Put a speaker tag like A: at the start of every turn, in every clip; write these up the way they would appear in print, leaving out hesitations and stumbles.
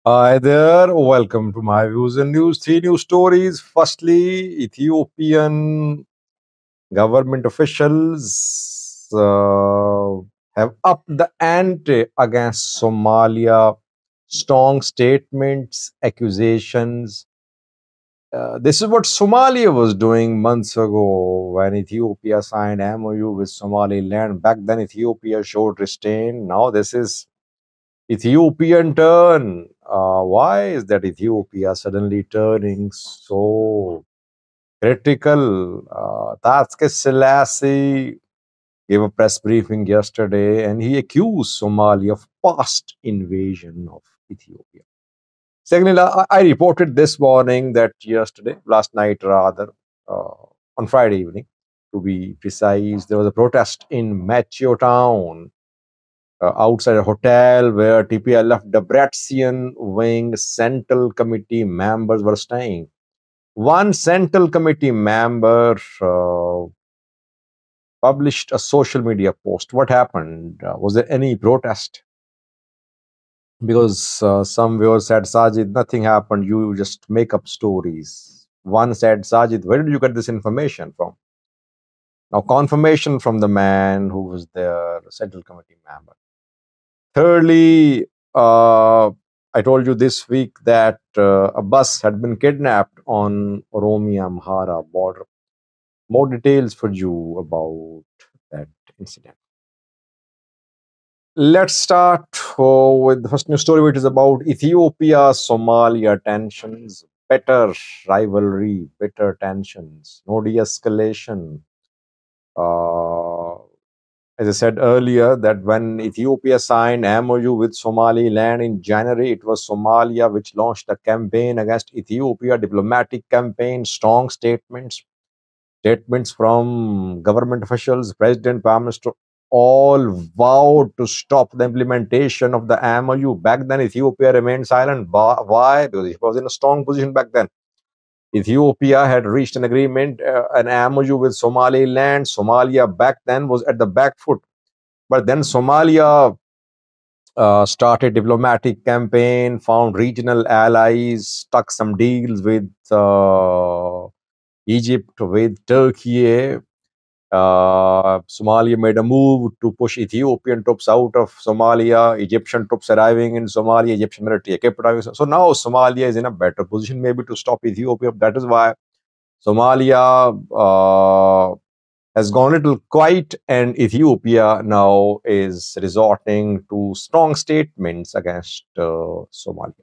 A: Hi there, welcome to my views and news. Three news stories. Firstly, Ethiopian government officials have upped the ante against Somalia. Strong statements, accusations. This is what Somalia was doing months ago when Ethiopia signed MOU with Somaliland. Back then, Ethiopia showed restraint. Now, this is Ethiopian turn. Why is that Ethiopia suddenly turning so critical? Taske Selassie gave a press briefing yesterday and he accused Somalia of past invasion of Ethiopia. Secondly, I reported this morning that last night rather, on Friday evening, to be precise, there was a protest in Macho Town outside a hotel where TPLF Debrecen wing Central Committee members were staying. One Central Committee member published a social media post. What happened? Was there any protest? Because some viewers said, Sajid, nothing happened. You just make up stories. One said, Sajid, where did you get this information from? Now, confirmation from the man who was there, Central Committee member. Thirdly, I told you this week that a bus had been kidnapped on Oromia Amhara border. More details for you about that incident. Let's start with the first news story, which is about Ethiopia Somalia tensions, better rivalry, bitter tensions, no de escalation. As I said earlier, that when Ethiopia signed MOU with Somaliland in January, it was Somalia which launched a campaign against Ethiopia, diplomatic campaign, strong statements from government officials, president, prime minister, all vowed to stop the implementation of the MOU. Back then, Ethiopia remained silent. Why? Because it was in a strong position back then. Ethiopia had reached an agreement, an MOU with Somaliland. Somalia back then was at the back foot. But then Somalia started diplomatic campaign, found regional allies, struck some deals with Egypt, with Turkey. Somalia made a move to push Ethiopian troops out of Somalia, Egyptian troops arriving in Somalia, Egyptian military kept arriving. So now Somalia is in a better position maybe to stop Ethiopia. That is why Somalia has gone a little quiet, and Ethiopia now is resorting to strong statements against Somalia.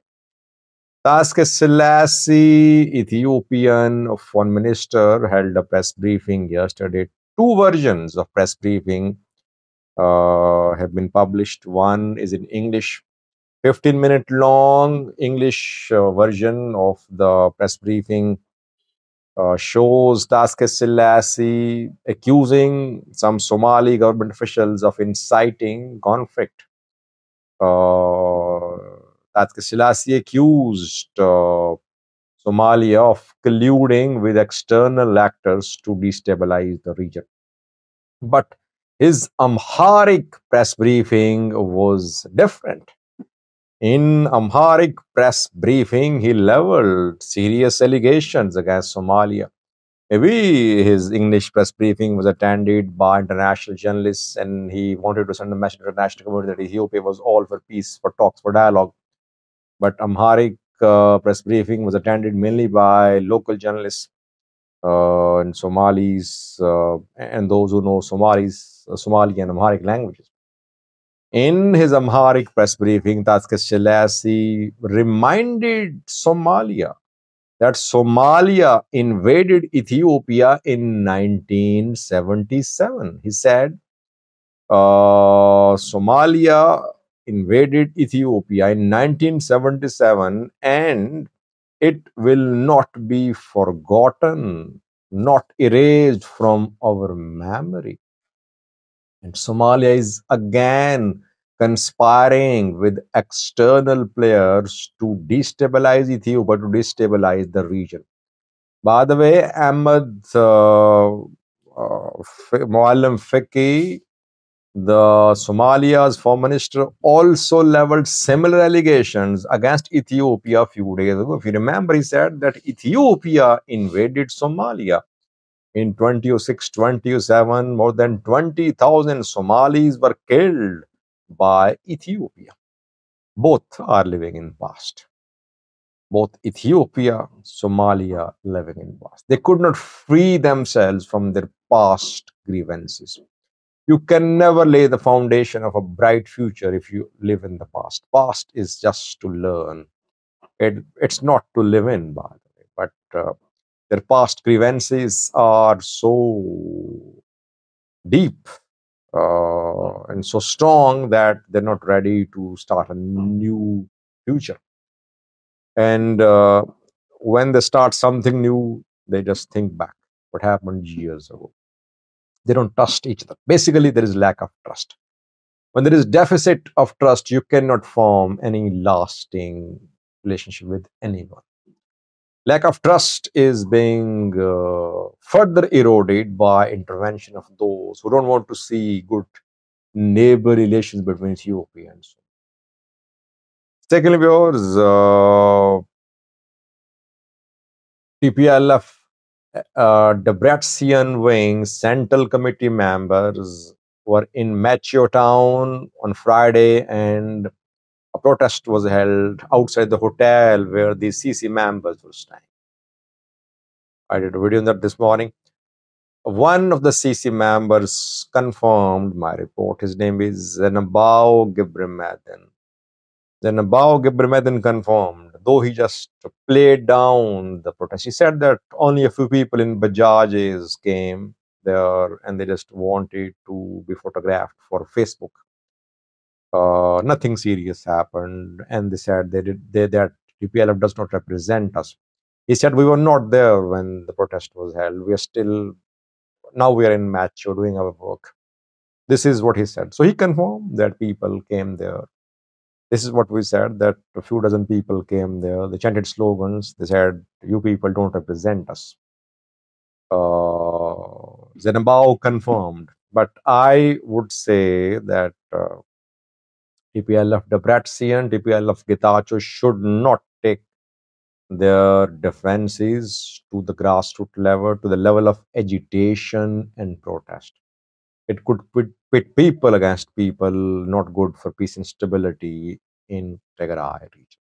A: Taske Selassie, Ethiopian foreign minister, held a press briefing yesterday. Two versions of press briefing have been published. One is in English, 15-minute long English version of the press briefing shows Taske Selassie accusing some Somali government officials of inciting conflict. Taske Selassie accused Somalia of colluding with external actors to destabilize the region. But his Amharic press briefing was different. In Amharic press briefing, he leveled serious allegations against Somalia. Maybe his English press briefing was attended by international journalists and he wanted to send a message to the international community that Ethiopia was all for peace, for talks, for dialogue. But Amharic press briefing was attended mainly by local journalists and Somalis and those who know Somali and Amharic languages. In his Amharic press briefing, Taske Selassie reminded Somalia that Somalia invaded Ethiopia in 1977. He said, Somalia invaded Ethiopia in 1977 and it will not be forgotten, not erased from our memory. And Somalia is again conspiring with external players to destabilize Ethiopia, to destabilize the region. By the way, Ahmed Muallim Fiqi The Somalia's foreign minister also leveled similar allegations against Ethiopia a few days ago. If you remember, he said that Ethiopia invaded Somalia in 2006, 2007. More than 20,000 Somalis were killed by Ethiopia. Both are living in past. Both Ethiopia, Somalia living in past. They could not free themselves from their past grievances. You can never lay the foundation of a bright future if you live in the past. Past is just to learn. It's not to live in, by the way. But their past grievances are so deep and so strong that they're not ready to start a new future. And when they start something new, they just think back what happened years ago. They don't trust each other. Basically, there is lack of trust. When there is deficit of trust, you cannot form any lasting relationship with anyone. Lack of trust is being further eroded by intervention of those who don't want to see good neighbor relations between Ethiopia and so. Secondly, viewers, TPLF Debrecen wing Central Committee members were in Macho Town on Friday, and a protest was held outside the hotel where the CC members were staying. I did a video on that this morning. One of the CC members confirmed my report. His name is Zenabao Gibremaden. Zenabao Gibremaden confirmed, though he just played down the protest. He said that only a few people in Bajajes came there and they just wanted to be photographed for Facebook. Nothing serious happened, and they said that TPLF does not represent us. He said we were not there when the protest was held. We are still now we are in Macho doing our work. This is what he said. So he confirmed that people came there. This is what we said, that a few dozen people came there. They chanted slogans. They said, "You people don't represent us." Zenabao confirmed, but I would say that. TPLF Debrecen, TPLF Getachew should not take their defenses to the grassroots level, to the level of agitation and protest. It could pit people against people, not good for peace and stability in Tigray region.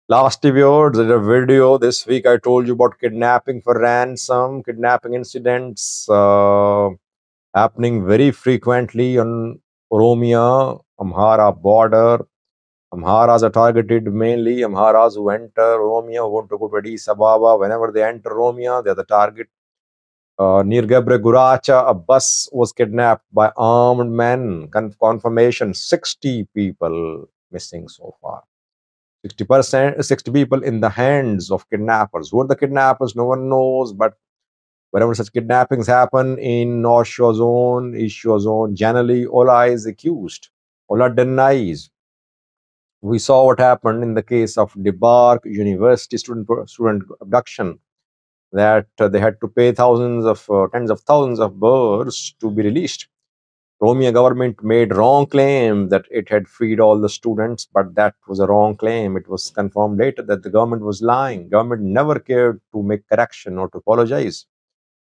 A: Last viewers, there's a video this week I told you about kidnapping for ransom, kidnapping incidents happening very frequently on Oromia, Amhara border. Amharas are targeted mainly. Amharas who enter Oromia, who want to go to Addis Ababa. Whenever they enter Oromia, they're the target. Near Gebre Guracha, a bus was kidnapped by armed men. Confirmation: 60 people missing so far. 60 people in the hands of kidnappers. Who are the kidnappers? No one knows. But whenever such kidnappings happen in North Shore Zone, East Shore Zone, generally Ola is accused. Ola denies. We saw what happened in the case of Debark University student abduction, that they had to pay tens of thousands of birrs to be released. Oromia government made wrong claim that it had freed all the students, but that was a wrong claim. It was confirmed later that the government was lying. Government never cared to make correction or to apologize.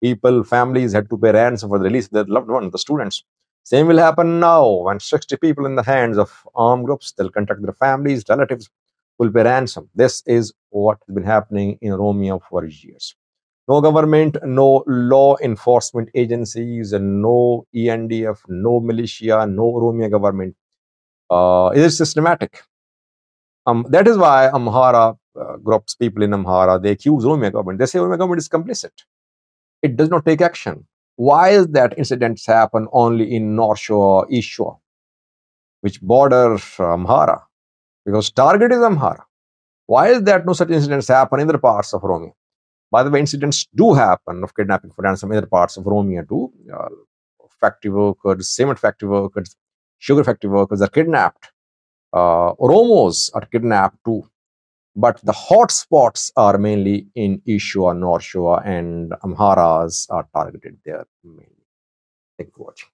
A: People, families had to pay ransom for the release of their loved ones, the students. Same will happen now. When 60 people in the hands of armed groups, they'll contact their families, relatives, will pay ransom. This is what has been happening in Oromia for years. No government, no law enforcement agencies, and no ENDF, no militia, no Oromia government. It is systematic. That is why Amhara groups, people in Amhara, they accuse Oromia government. They say Oromia government is complicit. It does not take action. Why is that incidents happen only in North Shore, East Shore, which border Amhara? Because target is Amhara. Why is that no such incidents happen in other parts of Oromia? By the way, incidents do happen of kidnapping for ransom in other parts of Oromia too. Factory workers, cement factory workers, sugar factory workers are kidnapped. Oromos are kidnapped too. But the hotspots are mainly in East Shore, North Shore, and Amharas are targeted there mainly. Thank you for watching.